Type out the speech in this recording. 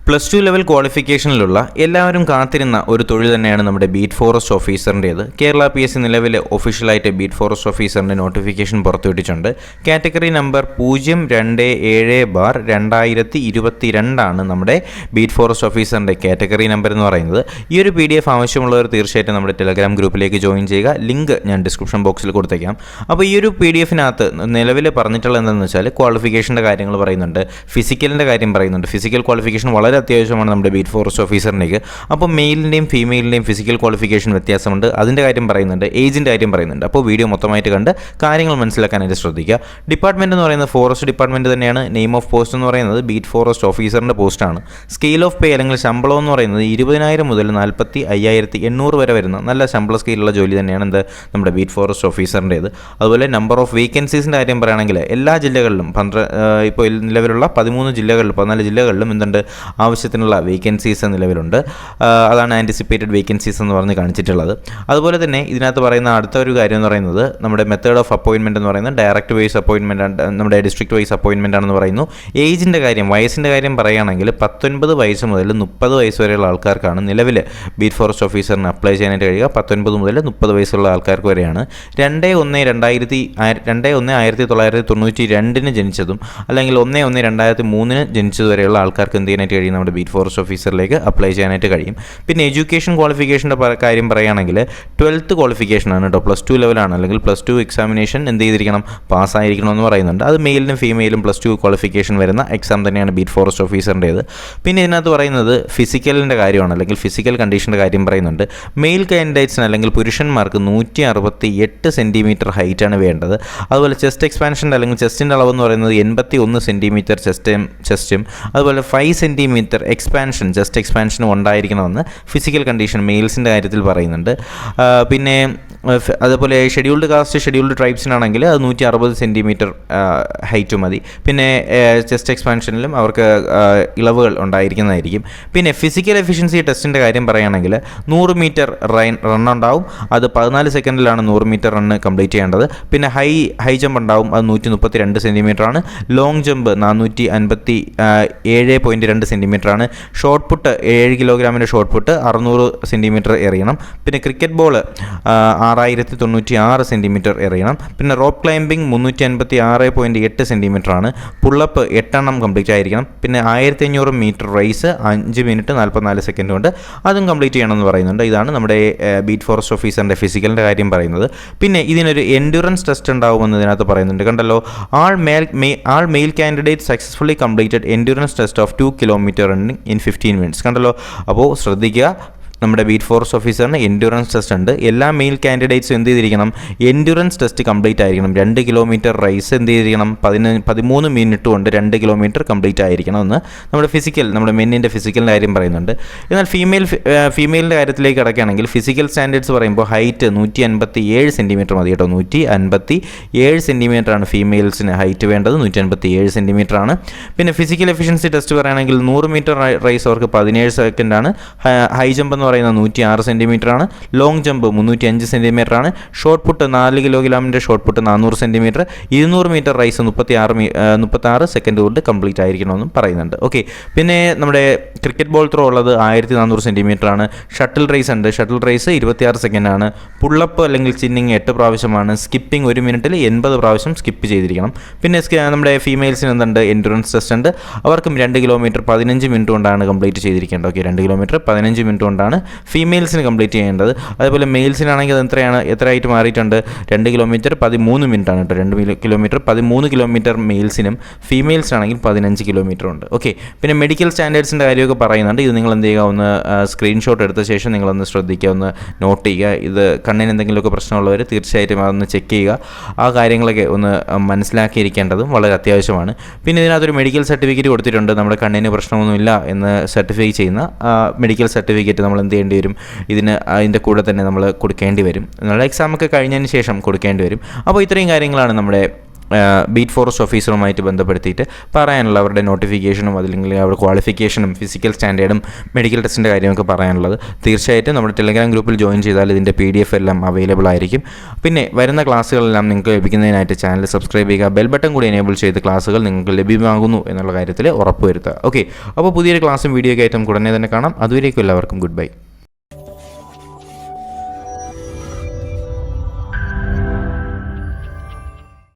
Plus two level ക്വാളിഫിക്കേഷനിലുള്ള എല്ലാവരും കാത്തിരുന്ന ഒരു തൊഴിൽ തന്നെയാണ് നമ്മുടെ ബീറ്റ് ഫോറസ്റ്റ് ഓഫീസറിൻ്റേത്. കേരള PSC നിലവിൽ ഒഫീഷ്യലായിട്ട് ബീറ്റ് ഫോറസ്റ്റ് ഓഫീസറിൻ്റെ നോട്ടിഫിക്കേഷൻ പുറത്തുവിട്ടിട്ടുണ്ട്. കാറ്റഗറി നമ്പർ 027/2022 നമ്മുടെ ബീറ്റ് ഫോറസ്റ്റ് ഓഫീസറിൻ്റെ കാറ്റഗറി നമ്പർ എന്ന് പറയുന്നത്. ഈ ഒരു PDF ആവശ്യമുള്ളവർ തീർച്ചയായിട്ടും നമ്മുടെ ടെലഗ്രാം ഗ്രൂപ്പിലേക്ക് ജോയിൻ ചെയ്യുക. ലിങ്ക് ഞാൻ ഡിസ്ക്രിപ്ഷൻ ബോക്സിൽ കൊടുത്തേക്കാം. അപ്പോൾ ഈ ഒരു PDFനകത്ത് നിലവിൽ പറഞ്ഞിട്ടുള്ളത് എന്താണെന്ന് വെച്ചാൽ ക്വാളിഫിക്കേഷൻ്റെ കാര്യങ്ങൾ പറയുന്നുണ്ട്, ഫിസിക്കലിൻ്റെ കാര്യം പറയുന്നുണ്ട്. ഫിസിക്കൽ ക്വാളിഫിക്കേഷൻ വളരെ അത്യാവശ്യമാണ് നമ്മുടെ ബീറ്റ് ഫോറസ്റ്റ് ഓഫീസറിലേക്ക്. അപ്പോൾ മെയിലിൻ്റെയും ഫീമെയിലിൻ്റെയും ഫിസിക്കൽ ക്വാളിഫിക്കേഷൻ വ്യത്യാസമുണ്ട്, അതിൻ്റെ കാര്യം പറയുന്നുണ്ട്, ഏജിൻ്റെ കാര്യം പറയുന്നുണ്ട്. അപ്പോൾ വീഡിയോ മൊത്തമായിട്ട് കണ്ട് കാര്യങ്ങൾ മനസ്സിലാക്കാനായിട്ട് ശ്രദ്ധിക്കുക. ഡിപ്പാർട്ട്മെൻറ്റ് എന്ന് പറയുന്നത് ഫോറസ്റ്റ് ഡിപ്പാർട്ട്മെൻറ്റ് തന്നെയാണ്. നെയിം ഓഫ് പോസ്റ്റ് എന്ന് പറയുന്നത് ബീറ്റ് ഫോറസ്റ്റ് ഓഫീസറിൻ്റെ പോസ്റ്റാണ്. സ്കെയിൽ ഓഫ് പേ അല്ലെങ്കിൽ ശമ്പളം എന്ന് പറയുന്നത് 20,000 മുതൽ 45,800 വരെ വരുന്ന നല്ല ശമ്പള സ്കെയിലുള്ള ജോലി തന്നെയാണ് നമ്മുടെ ബീറ്റ് ഫോറസ്റ്റ് ഓഫീസറിൻ്റേത്. അതുപോലെ നമ്പർ ഓഫ് വേക്കൻസീസിൻ്റെ കാര്യം പറയുകയാണെങ്കിൽ എല്ലാ ജില്ലകളിലും ഇപ്പോൾ നിലവിലുള്ള 14 ജില്ലകളിലും എന്തുണ്ട്, ആവശ്യത്തിനുള്ള വേക്കൻസീസ് നിലവിലുണ്ട്. അതാണ് ആൻറ്റിസിപ്പേറ്റഡ് വേക്കൻസീസ് എന്ന് പറഞ്ഞ് കാണിച്ചിട്ടുള്ളത്. അതുപോലെ തന്നെ ഇതിനകത്ത് പറയുന്ന അടുത്ത ഒരു കാര്യം എന്ന് പറയുന്നത് നമ്മുടെ മെത്തേഡ് ഓഫ് അപ്പോയിൻമെൻറ്റ് എന്ന് പറയുന്നത് ഡയറക്റ്റ് വൈസ് അപ്പോയിൻമെൻറ്റ്, നമ്മുടെ ഡിസ്ട്രിക്ട് വൈസ് അപ്പോയിൻമെൻ്റ് ആണെന്ന് പറയുന്നു. ഏജിൻ്റെ കാര്യം, വയസ്സിൻ്റെ കാര്യം പറയുകയാണെങ്കിൽ 19 വയസ്സ് മുതൽ 30 വയസ്സ് വരെയുള്ള ആൾക്കാർക്കാണ് നിലവിൽ ബീറ്റ് ഫോറസ്റ്റ് ഓഫീസറിന് അപ്ലൈ ചെയ്യാനായിട്ട് കഴിയുക. 19 മുതൽ 30 വയസ്സുള്ള ആൾക്കാർക്ക് വരെയാണ്. 2/1/1992 ജനിച്ചതും അല്ലെങ്കിൽ 1/1/2003 ജനിച്ചത് വരെയുള്ള ആൾക്കാർക്ക് എന്ത് ചെയ്യാനായിട്ട് കഴിയും, നമ്മുടെ ബീറ്റ് ഫോറസ്റ്റ് ഓഫീസറിലേക്ക് അപ്ലൈ ചെയ്യാനായിട്ട് കഴിയും. പിന്നെ എഡ്യൂക്കേഷൻ ക്വാളിഫിക്കേഷൻ്റെ കാര്യം പറയുകയാണെങ്കിൽ 12th ക്വാളിഫിക്കേഷനാണ് കേട്ടോ. പ്ലസ് ടു ലെവലാണ് അല്ലെങ്കിൽ പ്ലസ് ടു എക്സാമിനേഷൻ എന്ത് ചെയ്തിരിക്കണം, പാസ്സായിരിക്കണം എന്ന് പറയുന്നുണ്ട്. അത് മെയിലിനും ഫീമെയിലും പ്ലസ് ടു ക്വാളിഫിക്കേഷൻ വരുന്ന എക്സാം തന്നെയാണ് ബീറ്റ് ഫോറസ്റ്റ് ഓഫീസറിൻ്റേത്. പിന്നെ ഇതിനകത്ത് പറയുന്നത് ഫിസിക്കലിൻ്റെ കാര്യമാണ് അല്ലെങ്കിൽ ഫിസിക്കൽ കണ്ടീഷൻ്റെ കാര്യം പറയുന്നുണ്ട്. മെയിൽ കാൻഡിഡേറ്റ്സിന് അല്ലെങ്കിൽ പുരുഷന്മാർക്ക് 168 സെൻറ്റിമീറ്റർ ഹൈറ്റാണ് വേണ്ടത്. അതുപോലെ ചെസ്റ്റ് എക്സ്പാൻഷൻ്റെ അല്ലെങ്കിൽ ചെസ്റ്റിൻ്റെ അളവെന്ന് പറയുന്നത് 81 സെൻറ്റിമീറ്റർ ചെസ്റ്റും അതുപോലെ 5 സെൻറ്റിമീറ്റർ എക്സ്പാൻഷൻ ചെസ്റ്റ് എക്സ്പാൻഷനും ഉണ്ടായിരിക്കണമെന്ന് ഫിസിക്കൽ കണ്ടീഷൻ മെയിൽസിൻ്റെ കാര്യത്തിൽ പറയുന്നുണ്ട്. പിന്നെ അതുപോലെ ഷെഡ്യൂൾഡ് കാസ്റ്റ് ഷെഡ്യൂൾഡ് ട്രൈബ്സിനാണെങ്കിൽ അത് 160 സെൻറ്റിമീറ്റർ ഹൈറ്റ് മതി. പിന്നെ ചെസ്റ്റ് എക്സ്പാൻഷനിലും അവർക്ക് ഇളവുകൾ ഉണ്ടായിരിക്കുന്നതായിരിക്കും. പിന്നെ ഫിസിക്കൽ എഫിഷ്യൻസി ടെസ്റ്റിൻ്റെ കാര്യം പറയുകയാണെങ്കിൽ 100 മീറ്റർ റൺ ഉണ്ടാവും. അത് 14 സെക്കൻഡിലാണ് 100 മീറ്റർ റണ്ണ് കംപ്ലീറ്റ് ചെയ്യേണ്ടത്. പിന്നെ ഹൈ ജമ്പ് ഉണ്ടാവും, അത് 132 സെൻറ്റിമീറ്റർ ആണ്. ലോങ് ജമ്പ് 457.2 സെൻറ്റിമീറ്റർ ആണ്. ഷോർട്ട് പുട്ട് 7 കിലോഗ്രാമിൻ്റെ ഷോർട്ട് പുട്ട് 600 സെൻറ്റിമീറ്റർ എറിയണം. പിന്നെ ക്രിക്കറ്റ് ബോൾ 6096 സെൻറ്റിമീറ്റർ എറിയണം. പിന്നെ റോപ്പ് ക്ലൈംബിംഗ് 356.8 സെൻറ്റിമീറ്റർ ആണ്. പുള്ളപ്പ് 8 എണ്ണം കംപ്ലീറ്റ് ആയിരിക്കണം. പിന്നെ 1500 മീറ്റർ റേസ് 5 മിനിറ്റ് 44 സെക്കൻഡ് കൊണ്ട് അതും കംപ്ലീറ്റ് ചെയ്യണമെന്ന് പറയുന്നുണ്ട്. ഇതാണ് നമ്മുടെ ബീറ്റ് ഫോറസ്റ്റ് ഓഫീസറിൻ്റെ ഫിസിക്കലിൻ്റെ കാര്യം പറയുന്നത്. പിന്നെ ഇതിനൊരു എൻഡ്യൂറൻസ് ടെസ്റ്റ് ഉണ്ടാവുമെന്ന് ഇതിനകത്ത് പറയുന്നുണ്ട്. കണ്ടല്ലോ, all male candidate successfully completed endurance test of 2 kilometre running in 15 minutes. കണ്ടല്ലോ, അപ്പോൾ ശ്രദ്ധിക്കുക, നമ്മുടെ ബീറ്റ് ഫോറസ്റ്റ് ഓഫീസറിന് എൻഡ്യൂറൻസ് ടെസ്റ്റ് ഉണ്ട്. എല്ലാ മെയിൽ കാൻഡിഡേറ്റ്സും എന്ത് ചെയ്തിരിക്കണം, എൻഡ്യൂറൻസ് ടെസ്റ്റ് കംപ്ലീറ്റ് ആയിരിക്കണം. 2 കിലോമീറ്റർ റേസ് എന്ത് ചെയ്തിരിക്കണം, 13 മിനിറ്റ് കൊണ്ട് 2 കിലോമീറ്റർ കംപ്ലീറ്റ് ആയിരിക്കണം എന്ന് നമ്മുടെ മെന്നിൻ്റെ ഫിസിക്കലിൻ്റെ കാര്യം പറയുന്നുണ്ട്. എന്നാൽ ഫീമെയിലിൻ്റെ കാര്യത്തിലേക്ക് കിടക്കുകയാണെങ്കിൽ ഫിസിക്കൽ സ്റ്റാൻഡേർഡ്സ് പറയുമ്പോൾ ഹൈറ്റ് 157 സെൻറ്റിമീറ്റർ മതി കേട്ടോ. 157 സെൻറ്റിമീറ്റർ ആണ് ഫീമെയിൽസിന് ഹൈറ്റ് വേണ്ടത്, 157 സെൻറ്റിമീറ്റർ ആണ്. പിന്നെ ഫിസിക്കൽ എഫിഷ്യൻസി ടെസ്റ്റ് പറയുകയാണെങ്കിൽ 100 മീറ്റർ റേസ് അവർക്ക് 17 സെക്കൻഡാണ്. ഹൈ ജമ്പ് എന്ന് പറയുന്നത് 106 സെൻറ്റിമീറ്റർ ആണ്. ലോങ് ജമ്പ് 305 സെൻറ്റിമീറ്റർ ആണ്. ഷോർട്ട് പുട്ട് 4 കിലോഗ്രാമിൻ്റെ shot put 400 centimetre. 200 metre race 36 second കൊണ്ട് കംപ്ലീറ്റ് ആയിരിക്കണമെന്നും പറയുന്നുണ്ട്. ഓക്കെ, പിന്നെ നമ്മുടെ ക്രിക്കറ്റ് ബോൾ ത്രോ ഉള്ളത് 1400 സെൻറ്റിമീറ്റർ ആണ്. ഷട്ടിൽ റേസ് ഉണ്ട്. Shuttle raise 26 സെക്കൻഡാണ്. പുള്ളപ്പ് അല്ലെങ്കിൽ ചിന്നിങ് 8 പ്രാവശ്യമാണ്. സ്കിപ്പിംഗ് 1 മിനിറ്റിൽ 80 പ്രാവശ്യം സ്കിപ്പ് ചെയ്തിരിക്കണം. പിന്നെ നമ്മുടെ ഫീമെയിൽസിന് എന്തുണ്ട്, എൻഡ്യൂറൻസ് ടെസ്റ്റ് ഉണ്ട്. അവർക്കും 2 കിലോമീറ്റർ 15 മിനിറ്റ് കൊണ്ടാണ് കംപ്ലീറ്റ് ചെയ്തിരിക്കേണ്ടത്. ഓക്കെ, 2 കിലോമീറ്റർ 15 മിനിറ്റ് കൊണ്ടാണ് ഫീമെയിൽസിന് കംപ്ലീറ്റ് ചെയ്യേണ്ടത്. അതുപോലെ മെയിൽസിനാണെങ്കിൽ അത് എത്രയായിട്ട് മാറിയിട്ടുണ്ട്, 2 കിലോമീറ്റർ 13 മിനിറ്റ് ആണ് കേട്ടോ. 2 കിലോമീറ്റർ 13 കിലോമീറ്റർ മെയിൽസിനും ഫീമെയിൽസിനാണെങ്കിൽ 15 കിലോമീറ്റർ ഉണ്ട്. ഓക്കെ, പിന്നെ മെഡിക്കൽ സ്റ്റാൻഡേർഡ്സിൻ്റെ കാര്യമൊക്കെ പറയുന്നുണ്ട്. ഇത് നിങ്ങൾ എന്ത് ചെയ്യുക, ഒന്ന് സ്ക്രീൻഷോട്ട് എടുത്ത ശേഷം നിങ്ങളൊന്ന് ശ്രദ്ധിക്കുക, ഒന്ന് നോട്ട് ചെയ്യുക. ഇത് കണ്ണിന് എന്തെങ്കിലുമൊക്കെ പ്രശ്നമുള്ളവർ തീർച്ചയായിട്ടും അതൊന്ന് ചെക്ക് ചെയ്യുക. ആ കാര്യങ്ങളൊക്കെ ഒന്ന് മനസ്സിലാക്കിയിരിക്കേണ്ടതും വളരെ അത്യാവശ്യമാണ്. പിന്നെ ഇതിനകത്തൊരു മെഡിക്കൽ സർട്ടിഫിക്കറ്റ് കൊടുത്തിട്ടുണ്ട്. നമ്മുടെ കണ്ണിന് പ്രശ്നമൊന്നുമില്ല എന്ന് സർട്ടിഫൈ ചെയ്യുന്ന മെഡിക്കൽ സർട്ടിഫിക്കറ്റ് നമ്മൾ എന്ത് ചെയ്യേണ്ടി വരും, അതിൻ്റെ കൂടെ തന്നെ നമ്മൾ കൊടുക്കേണ്ടി വരും. നമ്മുടെ എക്സാമൊക്കെ കഴിഞ്ഞതിന് ശേഷം കൊടുക്കേണ്ടി വരും. അപ്പോൾ ഇത്രയും കാര്യങ്ങളാണ് നമ്മുടെ ബീറ്റ് ഫോറസ്റ്റ് ഓഫീസറുമായിട്ട് ബന്ധപ്പെടുത്തിയിട്ട് പറയാനുള്ള അവരുടെ നോട്ടിഫിക്കേഷനും അതല്ലെങ്കിൽ അവരുടെ ക്വാളിഫിക്കേഷനും ഫിസിക്കൽ സ്റ്റാൻഡേർഡും മെഡിക്കൽ ടെസ്റ്റിൻ്റെ കാര്യമൊക്കെ പറയാനുള്ളത്. തീർച്ചയായിട്ടും നമ്മുടെ ടെലഗ്രാം ഗ്രൂപ്പിൽ ജോയിൻ ചെയ്താൽ ഇതിൻ്റെ PDF എല്ലാം അവൈലബിൾ ആയിരിക്കും. പിന്നെ വരുന്ന ക്ലാസ്സുകളെല്ലാം നിങ്ങൾക്ക് ലഭിക്കുന്നതിനായിട്ട് ചാനൽ സബ്സ്ക്രൈബ് ചെയ്യുക, ബെൽ ബട്ടൺ കൂടി എനേബിൾ ചെയ്ത് ക്ലാസ്സുകൾ നിങ്ങൾക്ക് ലഭ്യമാകുന്നു എന്നുള്ള കാര്യത്തിൽ ഉറപ്പുവരുത്തുക. ഓക്കെ, അപ്പോൾ പുതിയൊരു ക്ലാസ്സും വീഡിയോ ഒക്കെ ആയിട്ട് നമുക്ക് ഉടനെ തന്നെ കാണാം. അതുവരേക്കും എല്ലാവർക്കും ഗുഡ് ബൈ.